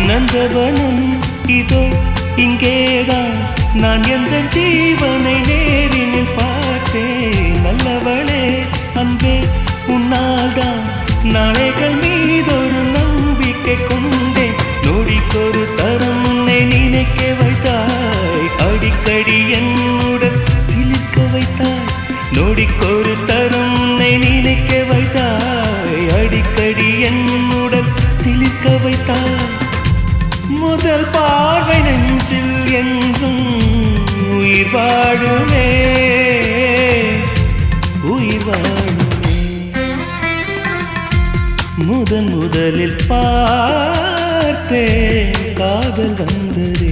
நந்தவனம் இதோ இங்கேதான் நான் எந்த ஜீவனை நேரினில் பார்த்தேன் நல்லவளே அன்பே உன்னால்தான் நாளைகள் மீதொரு நம்பிக்கை கொண்டேன் நொடிக்கொரு தரம் உன்னை நினைக்க வைத்தாய் அடிக்கடி என்னுடன் சிலிர்க்க வைத்தாய் நொடிக்கொரு தரம் உன்னை நினைக்க வைத்தாய் அடிக்கடி என்னுடன் சிலிர்க்க வைத்தாய் முதல் பார்வை நெஞ்சில் என்றும் உயிர் வாழுமே உயிர் வாழுமே முதலில் பார்த்தே காதல் வந்தது